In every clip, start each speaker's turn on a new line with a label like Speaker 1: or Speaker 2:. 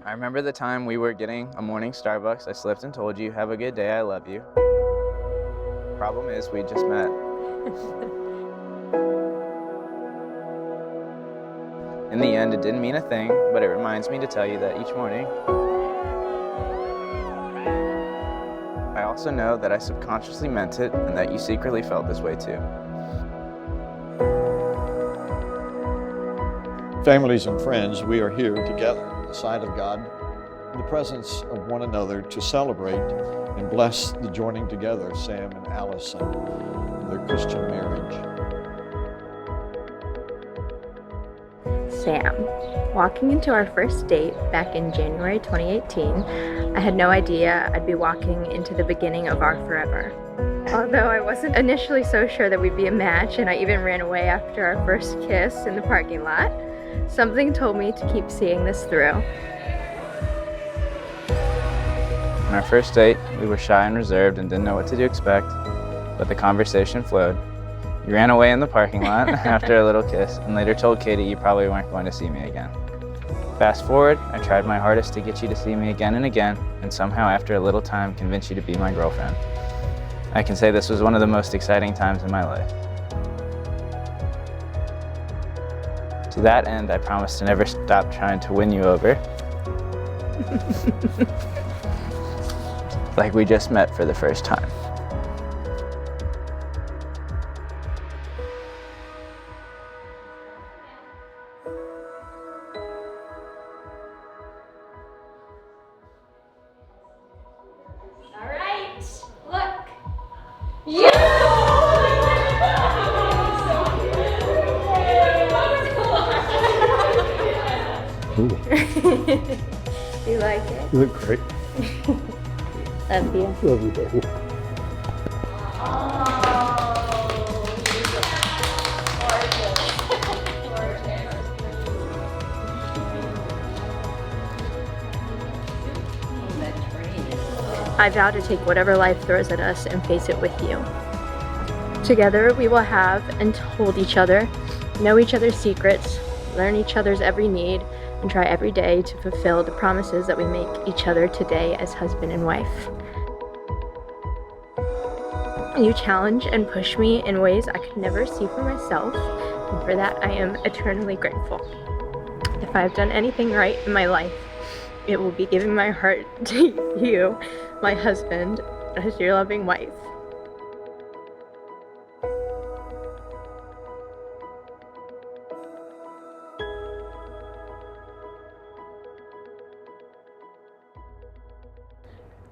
Speaker 1: I remember the time we were getting a morning Starbucks. I slipped and told you, "Have a good day, I love you." Problem is, we just met. In the end, it didn't mean a thing, but it reminds me to tell you that each morning. I also know that I subconsciously meant it and that you secretly felt this way too.
Speaker 2: Families and friends, we are here together in the sight of God, in the presence of one another to celebrate and bless the joining together of Sam and Allison in their Christian marriage.
Speaker 3: Sam. Walking into our first date back in January 2018, I had no idea I'd be walking into the beginning of our forever. Although I wasn't initially so sure that we'd be a match, and I even ran away after our first kiss in the parking lot, something told me to keep seeing this through.
Speaker 1: On our first date, we were shy and reserved and didn't know what to expect, but the conversation flowed. You ran away in the parking lot after a little kiss and later told Katie you probably weren't going to see me again. Fast forward, I tried my hardest to get you to see me again and again, and somehow after a little time convinced you to be my girlfriend. I can say this was one of the most exciting times in my life. To that end, I promised to never stop trying to win you over. Like we just met for the first time.
Speaker 4: All right, look. Yeah!
Speaker 3: You like it?
Speaker 2: You look great.
Speaker 3: Love you.
Speaker 2: Love you, baby.
Speaker 3: I vow to take whatever life throws at us and face it with you. Together we will have and hold each other, know each other's secrets, learn each other's every need, and try every day to fulfill the promises that we make each other today as husband and wife. You challenge and push me in ways I could never see for myself, and for that I am eternally grateful. If I have done anything right in my life, it will be giving my heart to you, my husband, as your loving wife.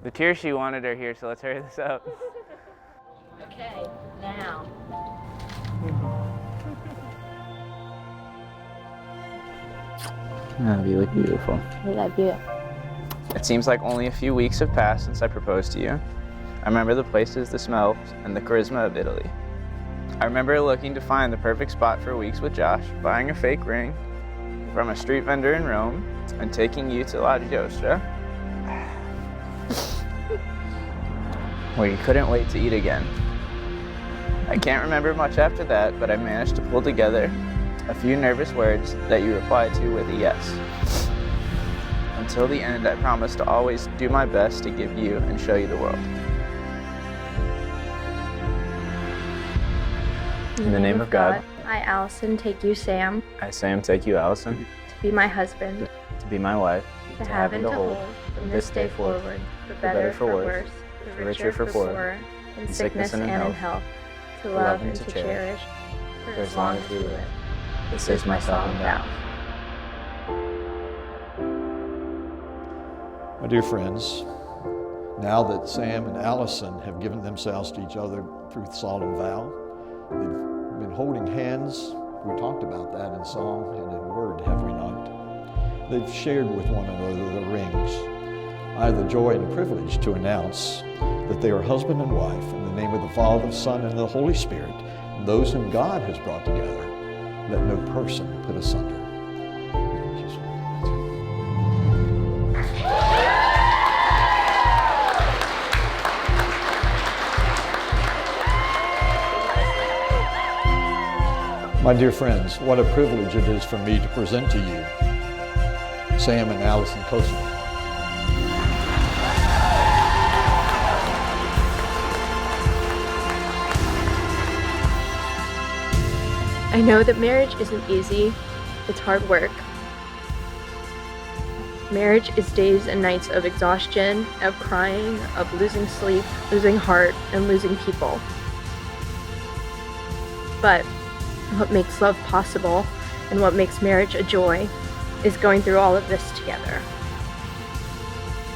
Speaker 1: The tears she wanted are here, so let's hurry this up.
Speaker 3: Okay, now.
Speaker 1: Oh, you look beautiful.
Speaker 3: I love you.
Speaker 1: It seems like only a few weeks have passed since I proposed to you. I remember the places, the smells, and the charisma of Italy. I remember looking to find the perfect spot for weeks with Josh, buying a fake ring from a street vendor in Rome, and taking you to La Giostra, where you couldn't wait to eat again. I can't remember much after that, but I managed to pull together a few nervous words that you replied to with a yes. Until the end, I promised to always do my best to give you and show you the world. In the name of God,
Speaker 3: I, Allison, take you, Sam,
Speaker 1: I, Sam, take you, Allison,
Speaker 3: to be my husband,
Speaker 1: to be my wife,
Speaker 3: to have and to hold, from this day forward, for better, for worse, for richer, for poorer, in sickness and in health, to love and to cherish, for as long as we live. This is my solemn vow.
Speaker 2: My dear friends, now that Sam and Allison have given themselves to each other through solemn vow, they've been holding hands. We talked about that in song and in word, have we not? They've shared with one another the rings. I have the joy and privilege to announce that they are husband and wife in the name of the Father, Son, and the Holy Spirit, and those whom God has brought together, let no person put asunder. My dear friends, what a privilege it is for me to present to you Sam and Allison Kosich.
Speaker 3: I know that marriage isn't easy, it's hard work. Marriage is days and nights of exhaustion, of crying, of losing sleep, losing heart, and losing people. But what makes love possible and what makes marriage a joy is going through all of this together.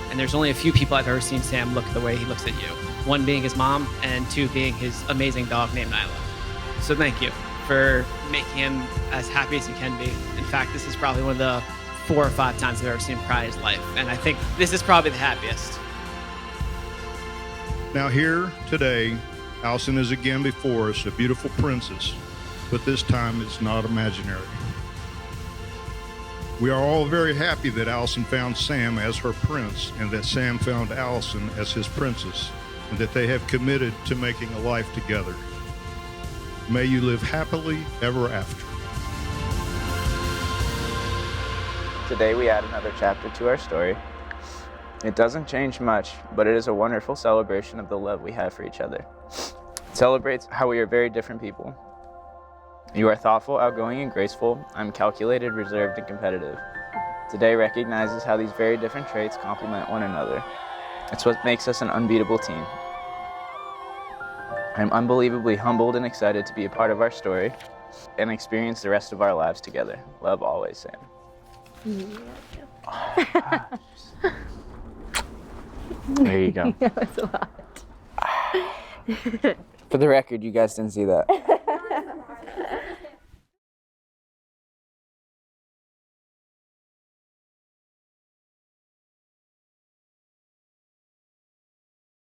Speaker 5: And there's only a few people I've ever seen Sam look the way he looks at you. One being his mom, and two being his amazing dog named Nyla. So thank you for making him as happy as he can be. In fact, this is probably one of the 4 or 5 times I've ever seen him cry in his life. And I think this is probably the happiest.
Speaker 6: Now here today, Allison is again before us, a beautiful princess, but this time it's not imaginary. We are all very happy that Allison found Sam as her prince and that Sam found Allison as his princess, and that they have committed to making a life together. May you live happily ever after.
Speaker 1: Today we add another chapter to our story. It doesn't change much, but it is a wonderful celebration of the love we have for each other. It celebrates how we are very different people. You are thoughtful, outgoing, and graceful. I'm calculated, reserved, and competitive. Today recognizes how these very different traits complement one another. It's what makes us an unbeatable team. I'm unbelievably humbled and excited to be a part of our story and experience the rest of our lives together. Love always, Sam. There you go.
Speaker 3: That was a lot.
Speaker 1: For the record, you guys didn't see that.